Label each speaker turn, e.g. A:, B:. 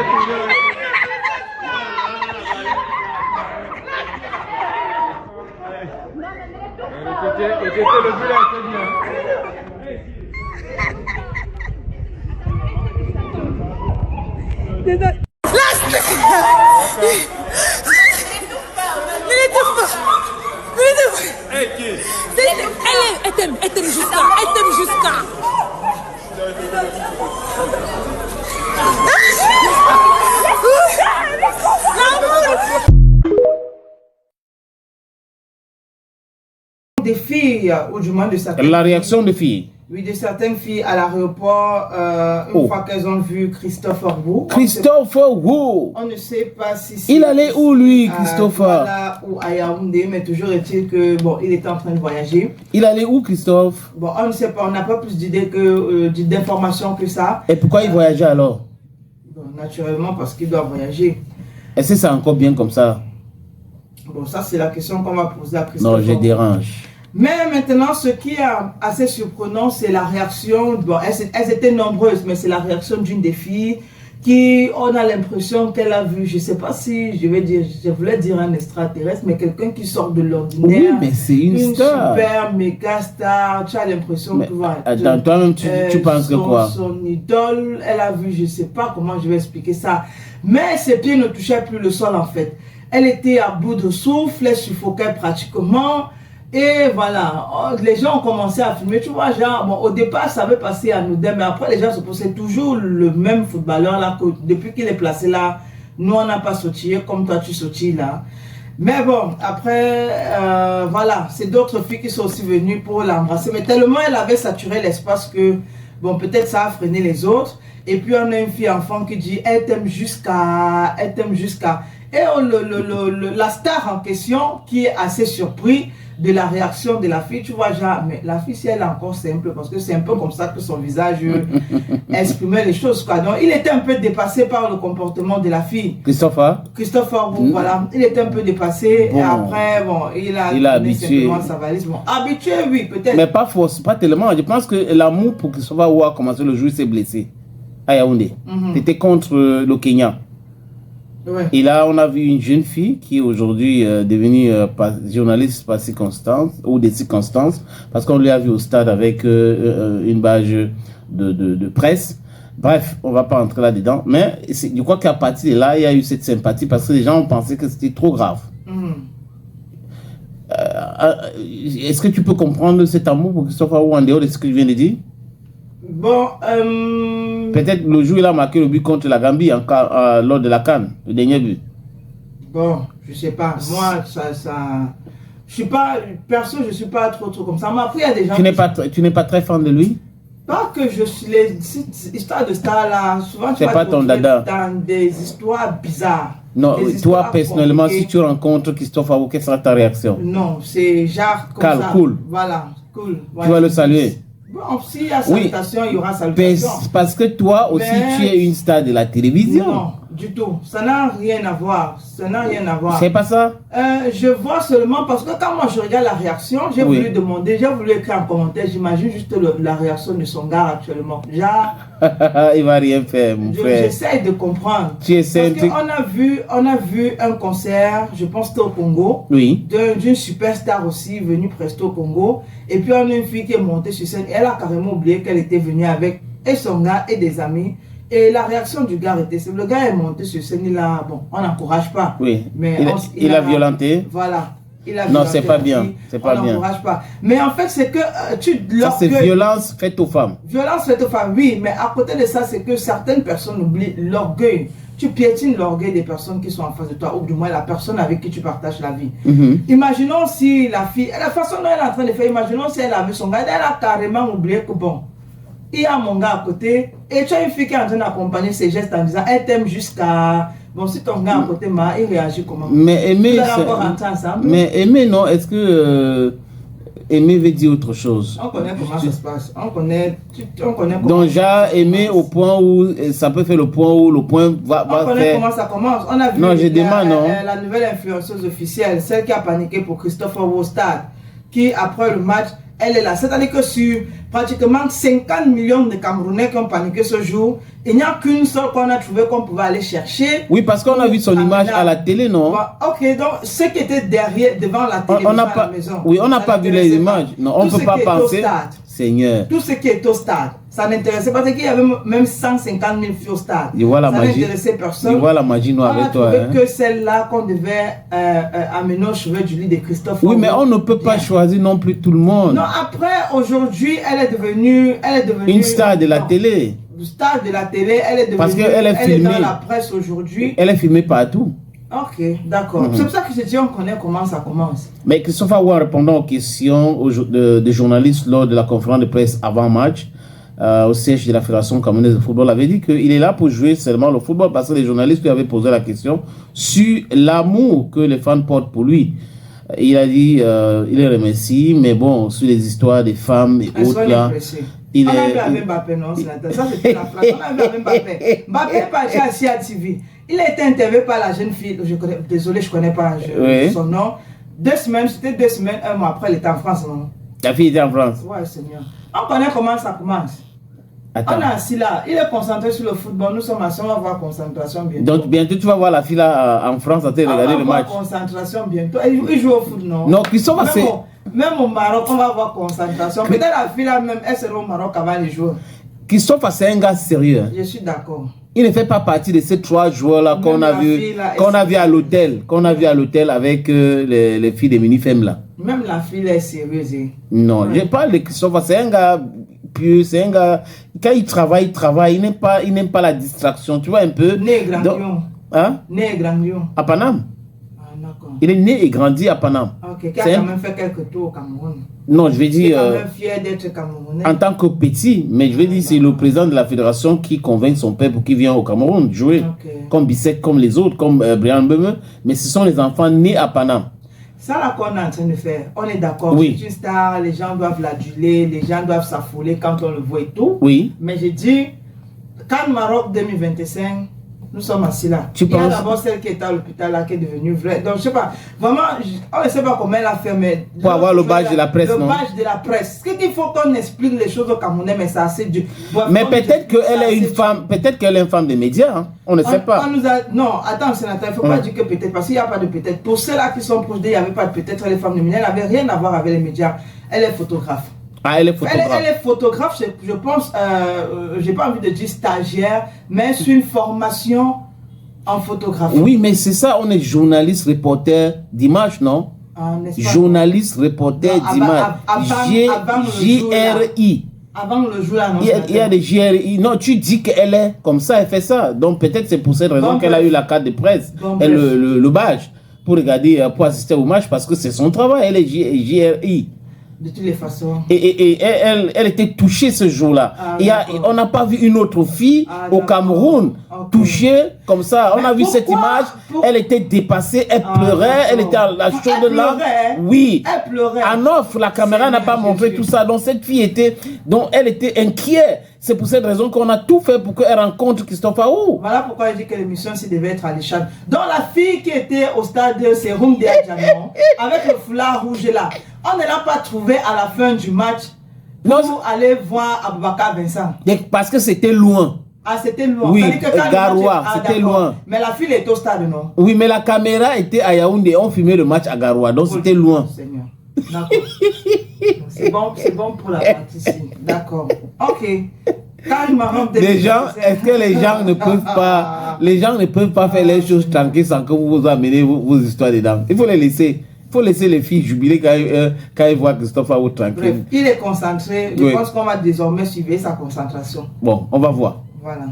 A: Elle t'aime jusqu'à.
B: Des filles, ou du moins de certaines.
C: La réaction des filles.
B: Oui, de certaines filles à l'aéroport, une fois qu'elles ont vu Christopher Wu.
C: Christopher Wu.
B: On ne sait pas si...
C: Il allait où lui, Christopher?
B: Voilà, ou à Yaoundé, mais toujours est-il que, bon, il était en train de voyager.
C: Il allait où, Christophe?
B: Bon, on ne sait pas, on n'a pas plus d'idées que, d'informations que ça.
C: Et pourquoi il voyageait alors?
B: Bon, naturellement, parce qu'il doit voyager.
C: Est-ce que c'est encore bien comme ça?
B: Bon, ça c'est la question qu'on va poser à Christopher.
C: Non, je dérange.
B: Mais maintenant, ce qui est assez surprenant, c'est la réaction. Bon, elles étaient nombreuses, mais c'est la réaction d'une des filles qui, on a l'impression qu'elle a vu, je ne sais pas si je voulais dire un extraterrestre, mais quelqu'un qui sort de l'ordinaire.
C: Oui, mais c'est une star.
B: Super méga star. Tu as l'impression que voilà.
C: Attends, toi-même, tu penses que quoi?
B: Son idole, elle a vu, je ne sais pas comment je vais expliquer ça, mais ses pieds ne touchaient plus le sol en fait. Elle était à bout de souffle, elle suffoquait pratiquement. Et voilà, les gens ont commencé à filmer, tu vois, genre, bon, au départ, ça avait passé à nous deux, mais après, les gens se posaient toujours le même footballeur là, que depuis qu'il est placé là, nous, on n'a pas sautillé comme toi, tu sautilles là. Mais bon, après, voilà, c'est d'autres filles qui sont aussi venues pour l'embrasser, mais tellement elle avait saturé l'espace que, bon, peut-être ça a freiné les autres. Et puis, on a une fille enfant qui dit, elle t'aime jusqu'à, elle t'aime jusqu'à. Et la star en question, qui est assez surpris de la réaction de la fille, tu vois, genre, mais la fille, si elle est encore simple, parce que c'est un peu comme ça que son visage exprimait les choses, quoi. Donc, il était un peu dépassé par le comportement de la fille. Christopher, voilà, il était un peu dépassé, bon. Et après, bon, il a habitué sa valise. Bon, habitué, oui, peut-être.
C: Mais pas force, pas tellement. Je pense que l'amour pour Christopher a commencé le jour où il s'est blessé à Yaoundé. C'était contre le Kenya. Ouais. Et là, on a vu une jeune fille qui est aujourd'hui devenue journaliste par circonstance ou des circonstances, parce qu'on lui a vu au stade avec une badge de presse. Bref, on ne va pas entrer là-dedans. Mais je crois qu'à partir de là, il y a eu cette sympathie parce que les gens ont pensé que c'était trop grave. Est-ce que tu peux comprendre cet amour pour Christopher Wu en dehors de ce que je viens de dire?
B: Bon,
C: peut-être le jour où il a marqué le but contre la Gambie lors de la CAN, le dernier but.
B: Bon, je sais pas. Moi, je suis pas, perso, je suis pas trop comme ça. Mais après, il y a des gens.
C: Tu n'es pas très fan de lui?
B: Pas que je suis les histoires de stars là. Souvent, tu vas
C: pas ton dada.
B: Dans des histoires bizarres.
C: Non, toi personnellement, si tu rencontres Christopher Wu, quelle sera ta réaction?
B: Non, c'est genre comme
C: calme,
B: ça.
C: Cool.
B: Voilà, cool.
C: Ouais, tu vas le saluer.
B: Bon, s'il y a salutation, il y aura salutation.
C: Parce que toi aussi, tu es une star de la télévision.
B: Non, du tout. Ça n'a rien à voir. Ça n'a rien à voir.
C: C'est pas ça?
B: Je vois seulement parce que quand moi je regarde la réaction, j'ai voulu demander, j'ai voulu écrire un commentaire. J'imagine juste la réaction de son gars actuellement. Genre,
C: il va rien faire, mon frère.
B: J'essaie de comprendre.
C: Tu essaies
B: parce qu'on a vu un concert, je pense que c'était au Congo, d'une superstar aussi venue presto au Congo. Et puis on a une fille qui est montée sur scène. Et elle a carrément oublié qu'elle était venue avec et son gars et des amis. Et la réaction du gars était, le gars est monté sur scène, bon, on n'encourage pas.
C: Oui.
B: Mais
C: il a violenté.
B: Voilà.
C: Non, c'est pas bien. C'est pas bien.
B: On n'encourage pas. Mais en fait, c'est que
C: ça, c'est violence faite aux femmes.
B: Violence faite aux femmes, oui. Mais à côté de ça, c'est que certaines personnes oublient l'orgueil. Tu piétines l'orgueil des personnes qui sont en face de toi, ou du moins la personne avec qui tu partages la vie. Imaginons si la fille, la façon dont elle est en train de faire, imaginons si elle avait son gars, elle a carrément oublié que bon, il y a mon gars à côté, et tu as une fille qui est en train d'accompagner ses gestes en disant, elle t'aime jusqu'à... Bon, si ton gars à côté, il réagit comment?
C: Mais aimer,
B: mais
C: aimer, non, est-ce que aimer veut dire autre chose?
B: On connaît comment ça se passe. On connaît comment.
C: Donc, j'ai aimé au point où ça peut faire le point où le point va
B: faire... On connaît comment ça commence. On a vu
C: la
B: nouvelle influenceuse officielle, celle qui a paniqué pour Christopher Wu au stade, qui après le match, elle est là. C'est-à-dire que sur pratiquement 50 millions de Camerounais qui ont paniqué ce jour. Il n'y a qu'une seule qu'on a trouvé qu'on pouvait aller chercher.
C: Oui, parce qu'on a vu son image à la télé, non?
B: Ok, donc ceux qui étaient devant la télé,
C: on n'a
B: à
C: pas,
B: la maison.
C: oui, on n'a pas vu les images. Non, on ne peut pas penser. Seigneur.
B: Tout ce qui est au stade, ça n'intéressait pas. Parce qu'il y avait même 150 000 filles au stade.
C: Je vois la
B: ça
C: magie.
B: n'intéressait personne.
C: Je vois la magie noire avec toi.
B: On a trouvé que celle-là qu'on devait amener au chevet du lit de Christophe.
C: Oui, mais on ne peut pas choisir non plus tout le monde.
B: Non, après, aujourd'hui, elle est devenue
C: une star de la télé.
B: Star de la télé, elle est devenue.
C: Parce qu'elle est filmée.
B: Elle est dans la presse aujourd'hui.
C: Elle est filmée partout.
B: Ok, d'accord. C'est pour ça que je dis, on connaît comment ça commence.
C: Mais Christophe Aoua, répondant aux questions des journalistes lors de la conférence de presse avant-match au siège de la Fédération camerounaise de football, avait dit qu'il est là pour jouer seulement le football parce que les journalistes lui avaient posé la question sur l'amour que les fans portent pour lui. Il a dit, il les remercie, mais bon, sur les histoires des femmes et autres là.
B: On a vu avec Mbappé, non? Ça, c'était la phrase. On a vu avec Mbappé. Mbappé est parti à CIA TV. Il a été interviewé par la jeune fille. Désolé, je ne connais pas son nom. 2 semaines, c'était 2 semaines, 1 mois après, elle était en France, non?
C: La fille était en France.
B: Ouais, Seigneur. On connaît comment ça commence. Attends. On est assis là, il est concentré sur le football, nous sommes assis, on va voir concentration bientôt.
C: Donc bientôt tu vas voir la fille là en France en train de regarder le match.
B: On va voir concentration bientôt. Il joue au foot, non?
C: Non, Christophe, c'est...
B: Même au Maroc, on va voir concentration. Peut-être la fille là même, elle sera au Maroc avant les joueurs.
C: Christophe, c'est un gars sérieux.
B: Je suis d'accord.
C: Il ne fait pas partie de ces 3 joueurs là qu'on a vu à l'hôtel, avec les filles des mini-femmes là.
B: Même la fille est sérieuse.
C: Non, je parle de Christophe, c'est un gars pieux, c'est un gars, quand il travaille, il n'aime pas la distraction, tu vois un peu.
B: Né et grandi.
C: Hein?
B: Né et grandi.
C: À Paname. Il est né et grandi à Paname.
B: Ok, qui a quand même fait quelques tours au Cameroun.
C: Non, je vais dire.
B: Il est quand même fier d'être Camerounais.
C: En tant que petit, mais je vais dire, c'est le président de la fédération qui convainc son père pour qu'il vienne au Cameroun jouer. Comme Bissek, comme les autres, comme Brian Beme. Mais ce sont les enfants nés à Paname.
B: Ça là qu'on est en train de faire, on est d'accord.
C: Oui.
B: C'est une star, les gens doivent l'aduler, les gens doivent s'affoler quand on le voit et tout.
C: Oui.
B: Mais je dis, quand Maroc 2025. Nous sommes assis là. Il y a d'abord celle qui est à l'hôpital là qui est devenue vraie. Donc je sais pas, vraiment, on ne sait pas comment elle a fait, mais...
C: Pour avoir le badge de la presse, non?
B: Le badge de la presse. Ce qu'il faut qu'on explique les choses au Camerounais, mais c'est assez dur. Bon,
C: mais peut-être qu'elle est une femme, peut-être qu'elle est une femme des médias, hein? On ne sait pas.
B: Non, attends, sénateur, il ne faut pas dire que peut-être, parce qu'il n'y a pas de peut-être. Pour ceux-là qui sont proches d'elle, il n'y avait pas de peut-être, elle est femme des médias, elle n'avait rien à voir avec les médias. Elle est photographe.
C: Ah, elle est photographe.
B: Elle est photographe, je pense, j'ai pas envie de dire stagiaire, mais c'est une formation en photographie.
C: Oui, mais c'est ça, on est journaliste, reporter d'image, non? Journaliste, reporter d'image. JRI.
B: Avant le jour là, non?
C: Il y a des JRI. Non, tu dis qu'elle est comme ça, elle fait ça. Donc peut-être c'est pour cette raison qu'elle a eu la carte de presse et le badge pour regarder, pour assister au match parce que c'est son travail. Elle est JRI.
B: De toutes les façons.
C: Et elle était touchée ce jour-là. On n'a pas vu une autre fille au Cameroun touchée comme ça. On a vu cette image. Elle était dépassée, elle pleurait, elle était à la chaude là. Oui.
B: Elle pleurait.
C: En off, la caméra n'a pas montré tout ça. Donc cette fille elle était inquiète. C'est pour cette raison qu'on a tout fait pour qu'elle rencontre Christophe Aoua.
B: Voilà pourquoi je dis que l'émission devait être à l'échelle. Donc la fille qui était au stade, c'est Rumdi Adjanon, avec le foulard rouge là. On ne l'a pas trouvé à la fin du match pour aller voir Aboubakar Vincent.
C: Parce que c'était loin.
B: Ah, c'était loin.
C: Oui, Garoua, c'était loin.
B: Mais la fille était au stade, non?
C: Oui, mais la caméra était à Yaoundé. On filmait le match à Garoua, donc c'était loin.
B: Seigneur. D'accord. C'est bon pour la partie ici. D'accord. Ok.
C: Les gens, est-ce que les gens ne peuvent pas faire les choses tranquilles sans que vous amenez vos histoires dedans? Il faut les laisser. Il faut laisser les filles jubiler quand ils voient Christophe Aoua tranquille.
B: Bref, il est concentré. Je pense qu'on va désormais suivre sa concentration.
C: Bon, on va voir.
B: Voilà.